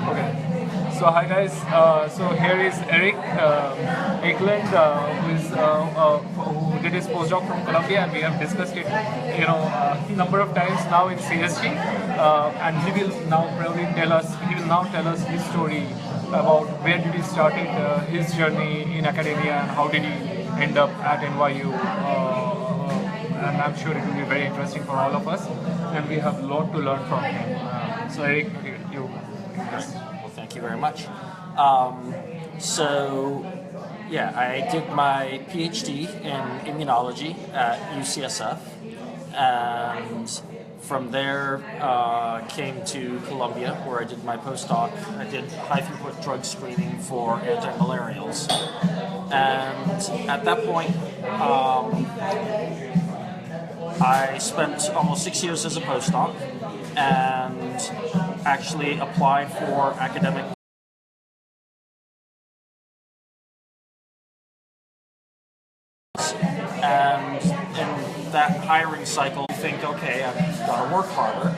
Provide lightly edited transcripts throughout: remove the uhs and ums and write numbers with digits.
Okay. So hi guys. So here is Eric Eckland, who did his postdoc from Columbia, and we have discussed it, number of times now in CSG, and he will now probably tell us. He will now tell us his story about where did he started his journey in academia and how did he end up at NYU. And I'm sure it will be very interesting for all of us, and we have a lot to learn from him. So Eric, you. Yes. Well, thank you very much. I did my PhD in immunology at UCSF, and from there came to Columbia, where I did my postdoc. I did high-throughput drug screening for anti-malarials, and at that point, I spent almost 6 years as a postdoc, and actually applied for academic and in that hiring cycle you think, okay, I've got to work harder,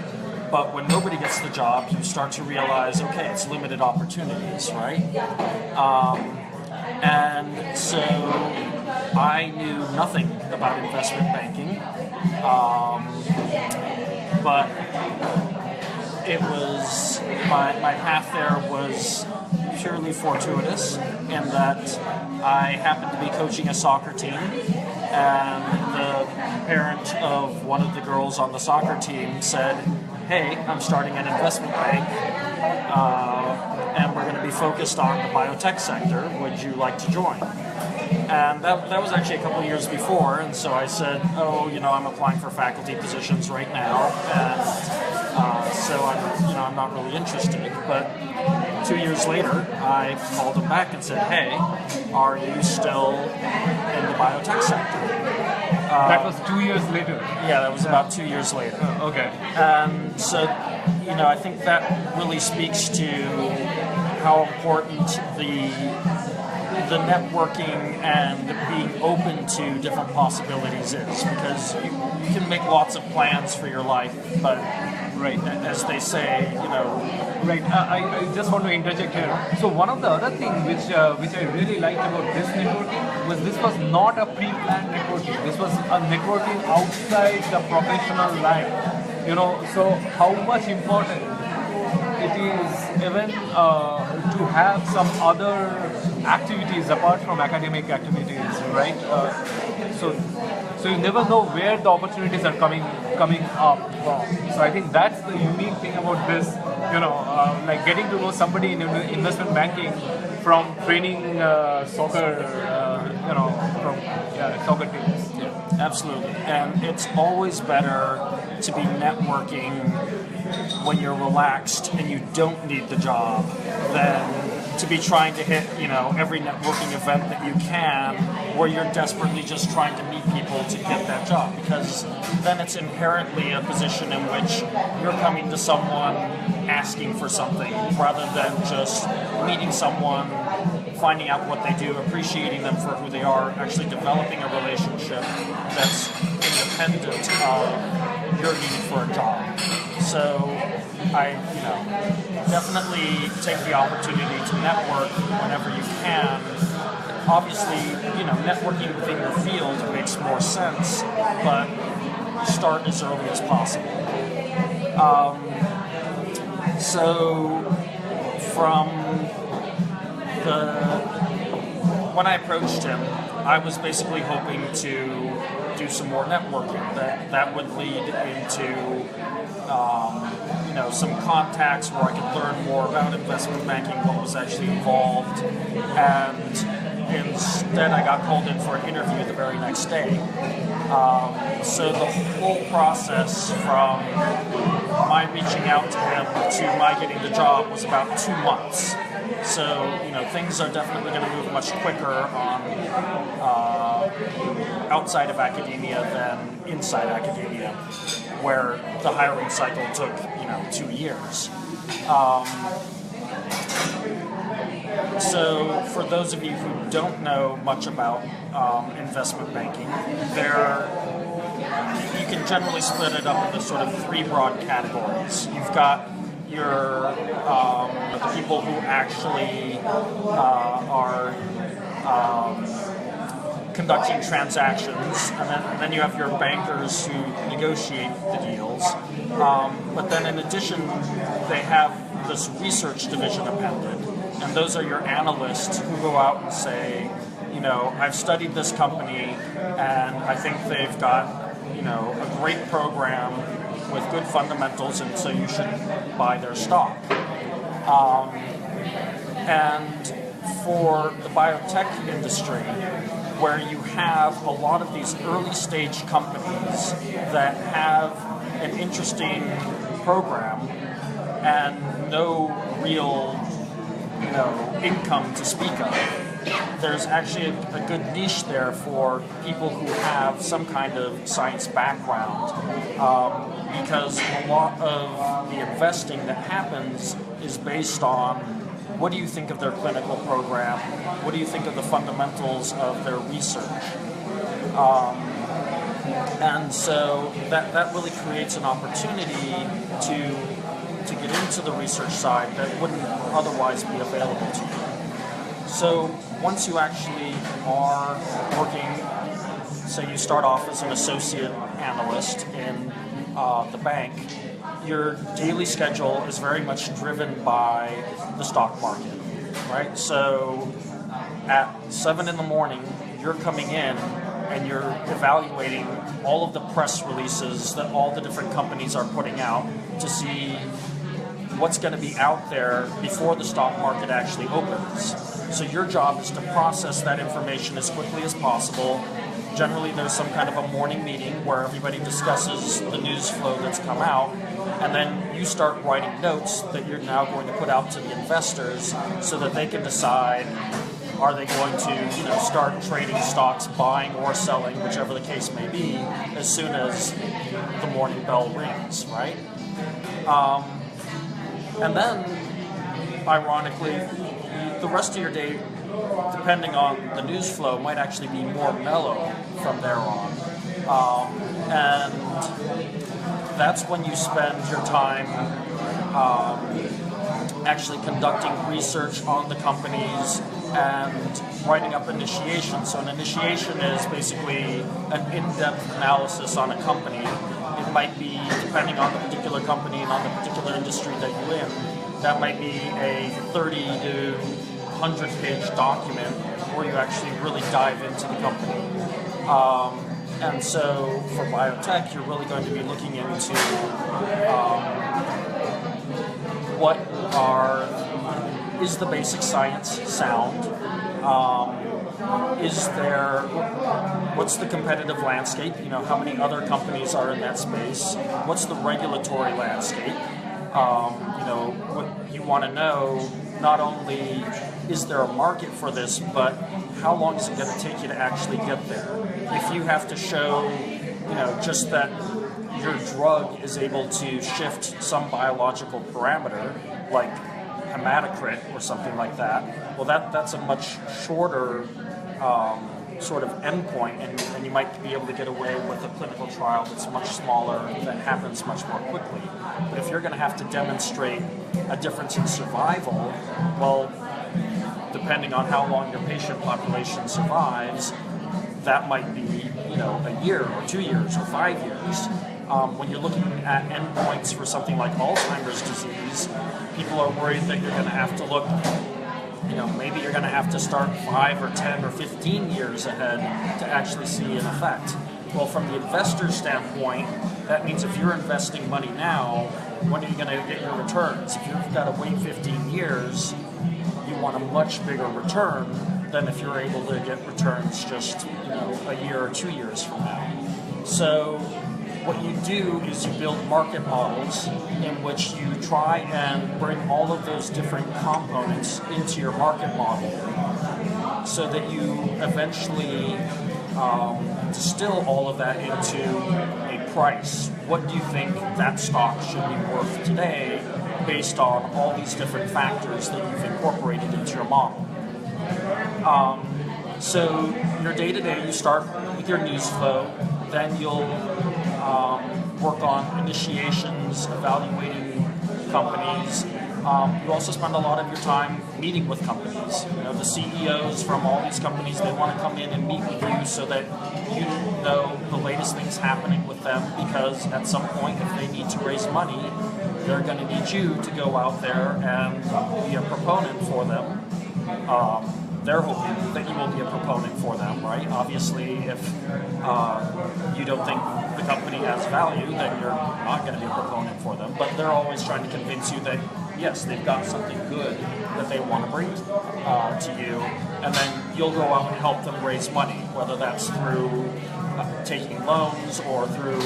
but when nobody gets the job you start to realize, okay, it's limited opportunities, right? And so I knew nothing about investment banking, but it was, my path there was purely fortuitous in that I happened to be coaching a soccer team, and the parent of one of the girls on the soccer team said, hey, I'm starting an investment bank, and we're going to be focused on the biotech sector. Would you like to join? And that was actually a couple of years before, and so I said, I'm applying for faculty positions right now, and so I'm not really interested. But 2 years later, I called him back and said, hey, are you still in the biotech sector? That was 2 years later. Yeah, that was about 2 years later. Okay. And so, I think that really speaks to how important the networking and being open to different possibilities is, because you can make lots of plans for your life, but right, as they say, Right. I just want to interject here. So one of the other things which I really liked about this networking was this was not a pre-planned networking. This was a networking outside the professional life. So how much important it is even to have some other activities apart from academic activities, right? So you never know where the opportunities are coming up from. So I think that's the unique thing about this, like getting to know somebody in investment banking from training soccer, from soccer teams. Yeah, absolutely. And it's always better to be networking when you're relaxed and you don't need the job than to be trying to hit, every networking event that you can where you're desperately just trying to meet people to get that job, because then it's inherently a position in which you're coming to someone asking for something rather than just meeting someone, finding out what they do, appreciating them for who they are, actually developing a relationship that's independent of your need for a job. So I, definitely take the opportunity to network whenever you can. Obviously, networking within your field makes more sense, but start as early as possible. So from when I approached him, I was basically hoping to do some more networking. That would lead into some contacts where I could learn more about investment banking, what was actually involved, and instead I got called in for an interview the very next day. So the whole process from my reaching out to him to my getting the job was about 2 months. So, things are definitely going to move much quicker on outside of academia than inside academia, where the hiring cycle took, 2 years. So for those of you who don't know much about investment banking, you can generally split it up into sort of 3 broad categories. You've got your the people people who actually are conducting transactions, and then you have your bankers who negotiate the deals. But then in addition, they have this research division appended, and those are your analysts who go out and say, you know, I've studied this company, and I think they've got, you know, a great program with good fundamentals, and so you should buy their stock. And for the biotech industry, where you have a lot of these early stage companies that have an interesting program and no real, you know, income to speak of, there's actually a good niche there for people who have some kind of science background, because a lot of the investing that happens is based on what do you think of their clinical program, what do you think of the fundamentals of their research. And so that really creates an opportunity to get into the research side that wouldn't otherwise be available to you. So once you actually are working, say you start off as an associate analyst in the bank, your daily schedule is very much driven by the stock market, right? So at 7 in the morning, you're coming in and you're evaluating all of the press releases that all the different companies are putting out to see what's going to be out there before the stock market actually opens. So your job is to process that information as quickly as possible. Generally, there's some kind of a morning meeting where everybody discusses the news flow that's come out, and then you start writing notes that you're now going to put out to the investors so that they can decide, are they going to, you know, start trading stocks, buying or selling, whichever the case may be, as soon as the morning bell rings, right? And then, ironically, the rest of your day, depending on the news flow, might actually be more mellow from there on. And that's when you spend your time actually conducting research on the companies and writing up initiations. So an initiation is basically an in-depth analysis on a company. It might be, depending on the particular company and on the particular industry that you're in, that might be a 30 to 100-page document where you actually really dive into the company. And so for biotech, you're really going to be looking into is the basic science sound? What's the competitive landscape? You know, how many other companies are in that space? What's the regulatory landscape? You know, what you want to know, not only is there a market for this, but how long is it going to take you to actually get there? If you have to show, you know, just that your drug is able to shift some biological parameter, like hematocrit or something like that, well, that's a much shorter sort of endpoint, and you might be able to get away with a clinical trial that's much smaller, that happens much more quickly. But if you're going to have to demonstrate a difference in survival, well, depending on how long your patient population survives, that might be, you know, a year or 2 years or 5 years. When you're looking at endpoints for something like Alzheimer's disease, people are worried that you're going to have to look, you know, maybe you're going to have to start 5 or 10 or 15 years ahead to actually see an effect. Well, from the investor's standpoint, that means if you're investing money now, when are you going to get your returns? If you've got to wait 15 years, you want a much bigger return than if you're able to get returns just, you know, a year or 2 years from now. So what you do is you build market models in which you try and bring all of those different components into your market model so that you eventually distill all of that into a price. What do you think that stock should be worth today based on all these different factors that you've incorporated into your model? So your day-to-day, you start with your news flow, then you'll work on initiations, evaluating companies, You also spend a lot of your time meeting with companies. The CEOs from all these companies, they want to come in and meet with you so that you know the latest things happening with them, because at some point, if they need to raise money, they're going to need you to go out there and be a proponent for them. They're hoping that you will be a proponent for them, right? Obviously, if you don't think the company has value, then you're not going to be a proponent for them. But they're always trying to convince you that, yes, they've got something good that they want to bring to you, and then you'll go out and help them raise money, whether that's through taking loans or through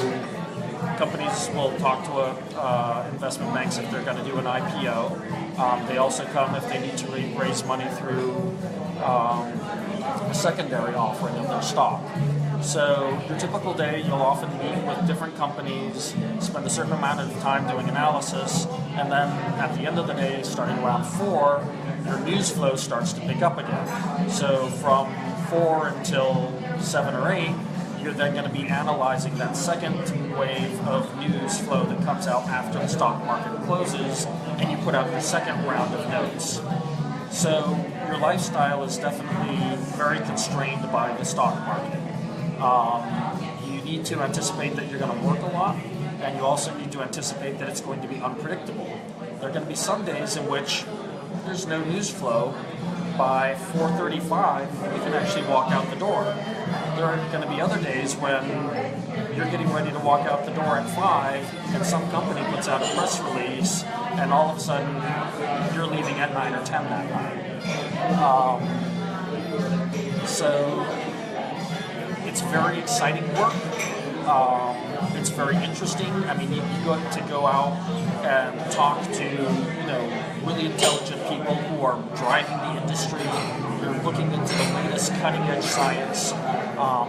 companies will talk to investment banks if they're going to do an IPO. They also come if they need to raise money through a secondary offering of their stock. So your typical day, you'll often meet with different companies, spend a certain amount of time doing analysis, and then at the end of the day, starting around 4, your news flow starts to pick up again. So from 4 until 7 or 8, you're then going to be analyzing that second wave of news flow that comes out after the stock market closes, and you put out your second round of notes. So your lifestyle is definitely very constrained by the stock market. You need to anticipate that you're going to work a lot, and you also need to anticipate that it's going to be unpredictable. There are going to be some days in which there's no news flow. By 4:35, you can actually walk out the door. There are going to be other days when you're getting ready to walk out the door at 5, and some company puts out a press release, and all of a sudden you're leaving at 9 or 10 that night. So it's very exciting work. It's very interesting. I mean, you got to go out and talk to, really intelligent people who are driving the industry. You're looking into the latest cutting-edge science.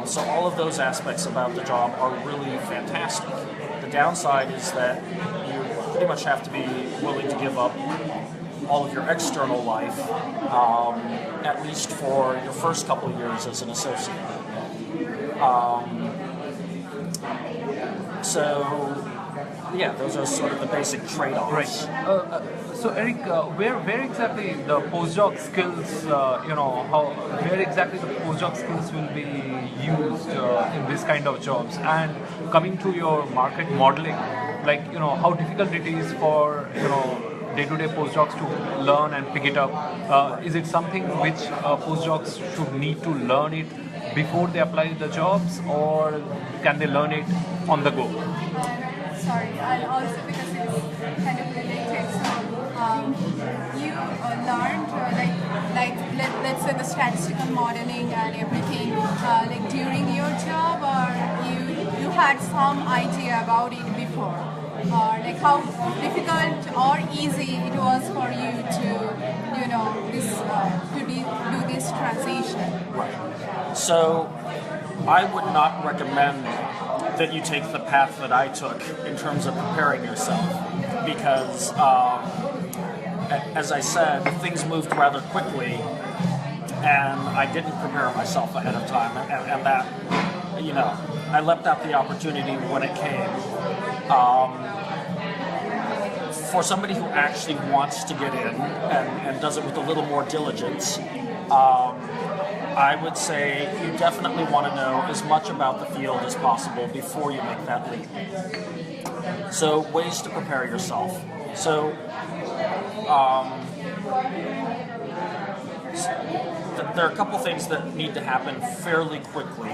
So all of those aspects about the job are really fantastic. The downside is that you pretty much have to be willing to give up all of your external life, at least for your first couple of years as an associate. Those are sort of the basic trade-offs. Right. So Eric, where exactly the postdoc skills, where exactly the postdoc skills will be used in this kind of jobs? And coming to your market modeling, how difficult it is for, day-to-day postdocs to learn and pick it up. Is it something which postdocs should need to learn it before they apply the jobs, or can they learn it on the go? Sorry, and also because it's kind of related. So you learned let's say the statistical modeling and everything during your job, or you had some idea about it before, or how difficult or easy it was for you to do this transition. Right. So I would not recommend that you take the path that I took in terms of preparing yourself, because as I said, things moved rather quickly, and I didn't prepare myself ahead of time, and that, I leapt out the opportunity when it came. For somebody who actually wants to get in and does it with a little more diligence, I would say you definitely want to know as much about the field as possible before you make that leap. So, ways to prepare yourself. So, there are a couple things that need to happen fairly quickly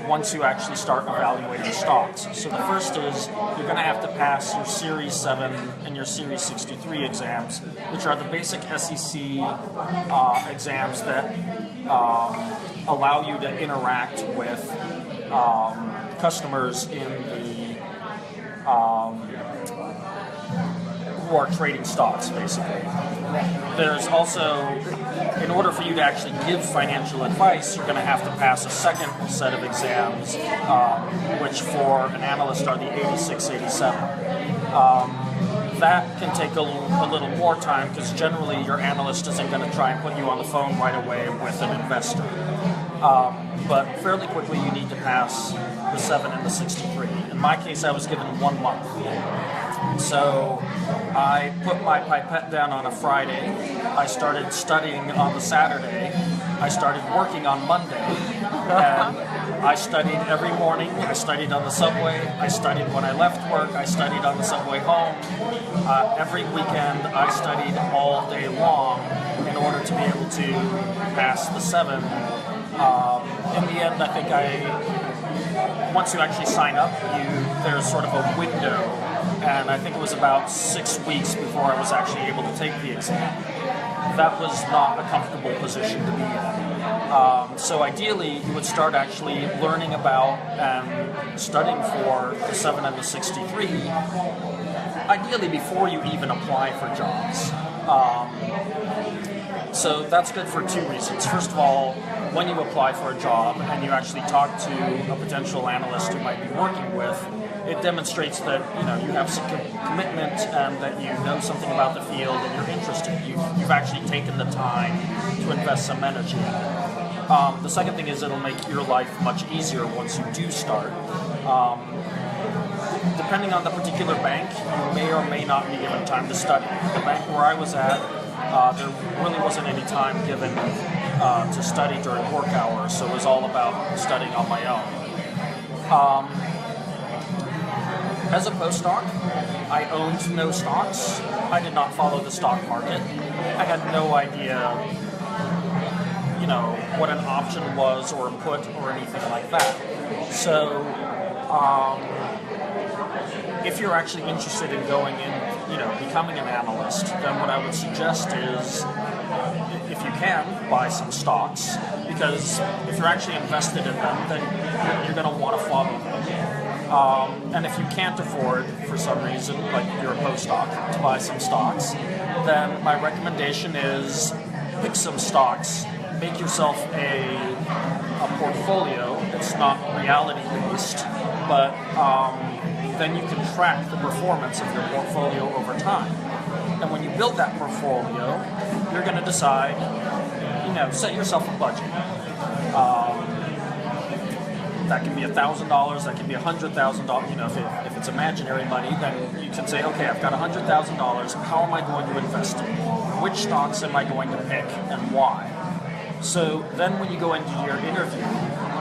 once you actually start evaluating stocks. So the first is you're going to have to pass your Series 7 and your Series 63 exams, which are the basic SEC exams that allow you to interact with customers in the who are trading stocks, basically. There's also, in order for you to actually give financial advice, you're going to have to pass a second set of exams, which for an analyst are the 86, 87. That can take a little more time, because generally your analyst isn't going to try and put you on the phone right away with an investor. But fairly quickly you need to pass the 7 and the 63. In my case, I was given 1 month So I put my pipette down on a Friday. I started studying on the Saturday. I started working on Monday. And I studied every morning. I studied on the subway. I studied when I left work. I studied on the subway home. Every weekend I studied all day long in order to be able to pass the 7. In the end, I think once you actually sign up, there's sort of a window, and I think it was about 6 weeks before I was actually able to take the exam. That was not a comfortable position to be in. So ideally, you would start actually learning about and studying for the 7 and the 63, ideally before you even apply for jobs. So that's good for 2 reasons. First of all, when you apply for a job and you actually talk to a potential analyst you might be working with, it demonstrates that you have some commitment and that you know something about the field and you're interested. You've actually taken the time to invest some energy in it. The second thing is it'll make your life much easier once you do start. Depending on the particular bank, you may or may not be given time to study. The bank where I was at, there really wasn't any time given to study during work hours, so it was all about studying on my own. As a postdoc, I owned no stocks. I did not follow the stock market. I had no idea, what an option was or a put or anything like that. So, if you're actually interested in going in, becoming an analyst, then what I would suggest is, if you can, buy some stocks, because if you're actually invested in them, then you're going to want to follow them. And if you can't afford, for some reason, like you're a postdoc, to buy some stocks, then my recommendation is pick some stocks, make yourself a portfolio. It's not reality-based, but then you can track the performance of your portfolio over time. And when you build that portfolio, you're going to decide, set yourself a budget. That can be $1,000, that can be $100,000. If it's imaginary money, then you can say, okay, I've got $100,000. How am I going to invest it? Which stocks am I going to pick and why? So then when you go into your interview,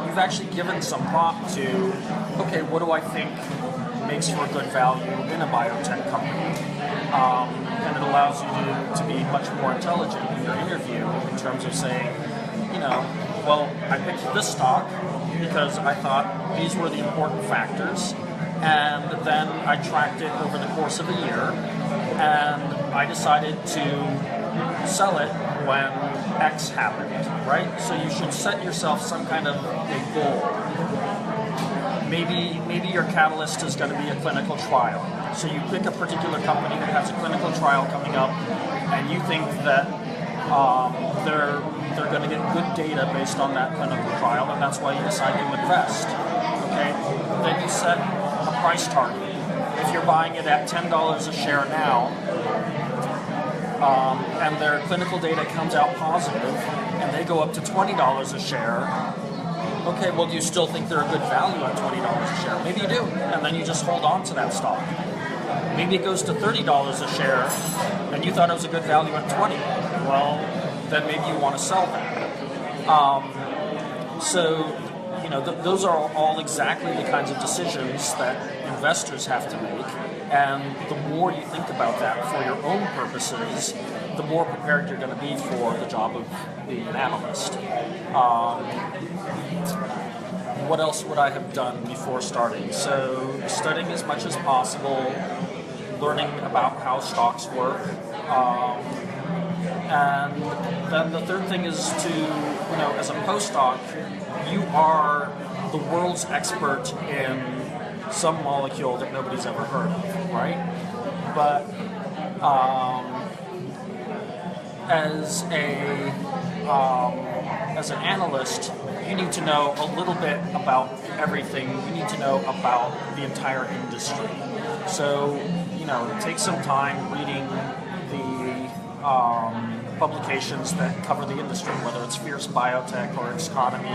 you've actually given some thought to, okay, what do I think makes for good value in a biotech company? And it allows you to be much more intelligent in your interview in terms of saying, well, I picked this stock because I thought these were the important factors, and then I tracked it over the course of a year, and I decided to sell it when X happened, right? So you should set yourself some kind of a goal. Maybe your catalyst is going to be a clinical trial. So you pick a particular company that has a clinical trial coming up, and you think that they're going to get good data based on that clinical trial, and that's why you decide to invest. Okay? Then you set a price target. If you're buying it at $10 a share now, and their clinical data comes out positive, and they go up to $20 a share, okay, well, do you still think they're a good value at $20 a share? Maybe you do, and then you just hold on to that stock. Maybe it goes to $30 a share, and you thought it was a good value at $20. Well, then maybe you want to sell that. Those are all exactly the kinds of decisions that investors have to make, and the more you think about that for your own purposes, the more prepared you're going to be for the job of being an analyst. What else would I have done before starting? So studying as much as possible, learning about how stocks work, and then the third thing is to, as a postdoc, you are the world's expert in some molecule that nobody's ever heard of, right? But as an analyst, you need to know a little bit about everything. You need to know about the entire industry. So, take some time reading the publications that cover the industry, whether it's Fierce Biotech or Economy,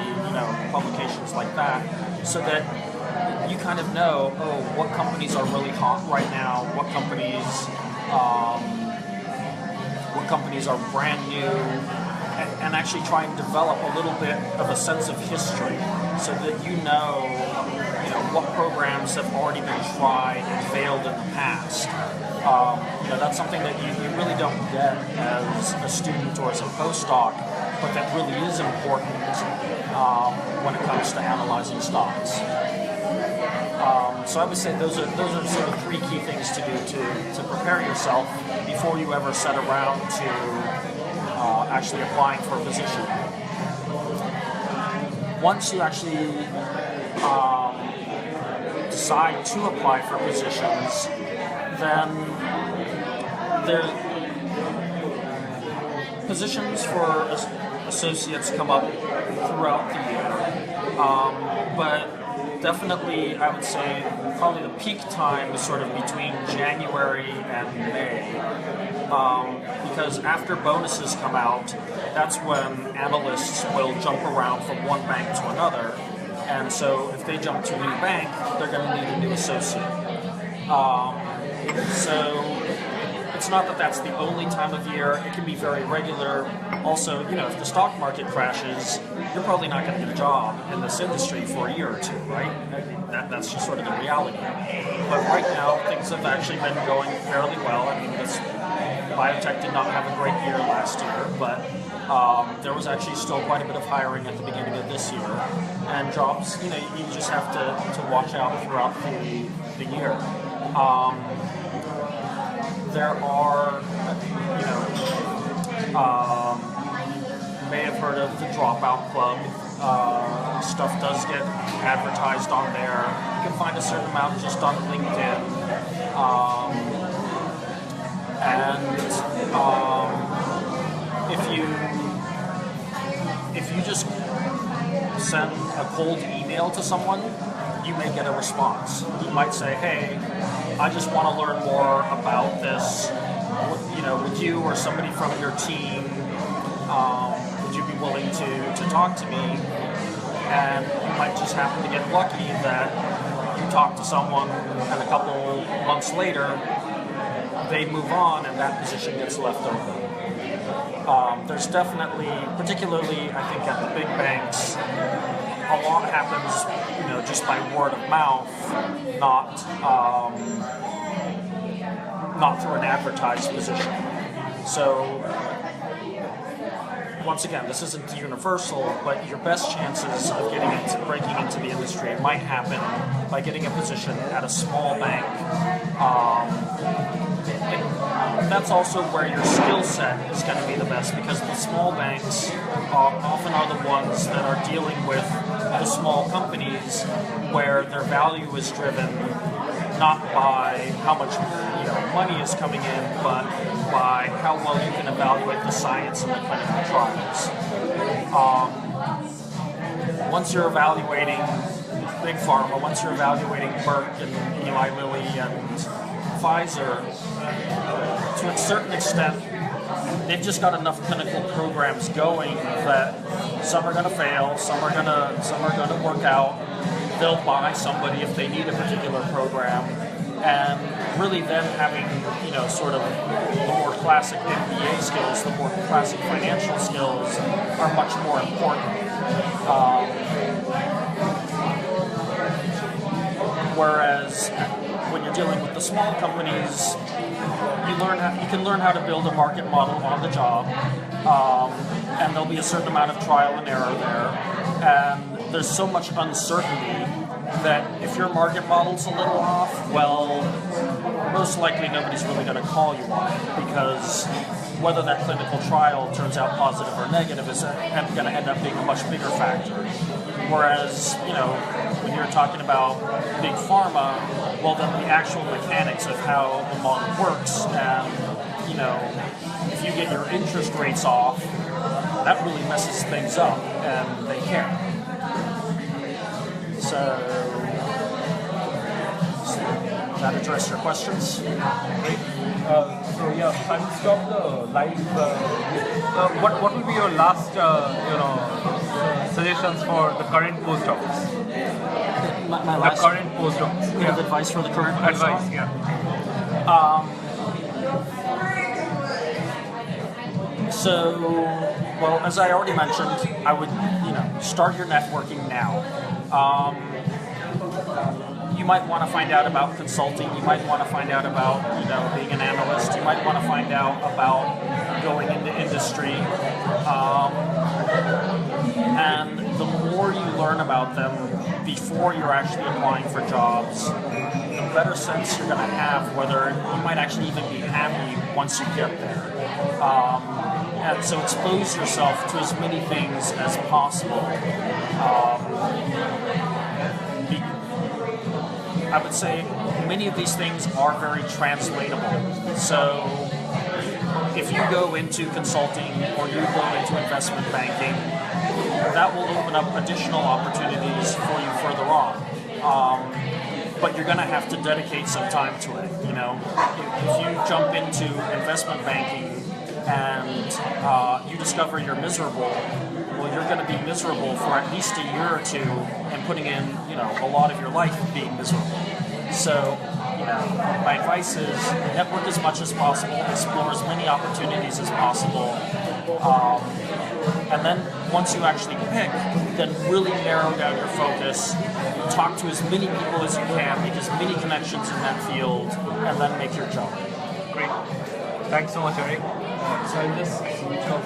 publications like that, so that you kind of know, oh, what companies are really hot right now, what companies are brand new, and actually try and develop a little bit of a sense of history so that you know what programs have already been tried and failed in the past. That's something that you really don't get as a student or as a postdoc, but that really is important when it comes to analyzing stocks. So I would say those are sort of three key things to do to prepare yourself before you ever set around to actually applying for a position. Once you actually decide to apply for positions, then positions for associates come up throughout the year, but definitely I would say probably the peak time is sort of between January and May, because after bonuses come out, that's when analysts will jump around from one bank to another, and so if they jump to a new bank, they're going to need a new associate. So it's not that that's the only time of year. It can be very regular. Also, if the stock market crashes, you're probably not going to get a job in this industry for a year or two, right? That's just sort of the reality. But right now, things have actually been going fairly well. I mean, biotech did not have a great year last year, but there was actually still quite a bit of hiring at the beginning of this year. And jobs, you just have to watch out throughout the year. There are, you may have heard of the Dropout Club. Stuff does get advertised on there. You can find a certain amount just on LinkedIn. If you just send a cold email to someone, you may get a response. You might say, hey, I just want to learn more about this. Would you or somebody from your team, would you be willing to talk to me? And you might just happen to get lucky that you talk to someone and a couple months later, they move on and that position gets left open. There's definitely, particularly I think at the big banks, a lot happens, just by word of mouth, not through an advertised position. So, once again, this isn't universal, but your best chances of breaking into the industry might happen by getting a position at a small bank. That's also where your skill set is going to be the best, because the small banks often are the ones that are dealing with the small companies where their value is driven not by how much money is coming in, but by how well you can evaluate the science and the clinical trials. Once you're evaluating Big Pharma, once you're evaluating Merck and Eli Lilly and Pfizer, to a certain extent, they've just got enough clinical programs going that some are going to fail, some are going to work out. They'll buy somebody if they need a particular program, and really them having sort of the more classic MBA skills, the more classic financial skills are much more important. Whereas when you're dealing with the small companies, you can learn how to build a market model on the job, and there'll be a certain amount of trial and error there. And there's so much uncertainty that if your market model's a little off, well, most likely nobody's really going to call you on it, because whether that clinical trial turns out positive or negative is going to end up being a much bigger factor. Whereas, when you're talking about big pharma, well, then the actual mechanics of how the model works, and, if you get your interest rates off, that really messes things up, and they care. So, does that address your questions? Great. I will stop the live. What will be your last, suggestions for the current postdocs? My The last current postdocs. bit of advice for the current Advice, postdoc? yeah. So, well, as I already mentioned, I would, start your networking now. You might want to find out about consulting. You might want to find out about, being an analyst. You might want to find out about going into industry. And the more you learn about them before you're actually applying for jobs, the better sense you're going to have whether you might actually even be happy once you get there. And so expose yourself to as many things as possible. I would say many of these things are very translatable. So if you go into consulting or you go into investment banking, that will open up additional opportunities for you further on. But you're going to have to dedicate some time to it. If you jump into investment banking and you discover you're miserable, well, you're going to be miserable for at least a year or two, and putting in, a lot of your life being miserable. So, my advice is network as much as possible, explore as many opportunities as possible, and then once you actually pick, then really narrow down your focus, talk to as many people as you can, make as many connections in that field, and then make your jump. Great. Thanks so much, Eric. So I'll just switch off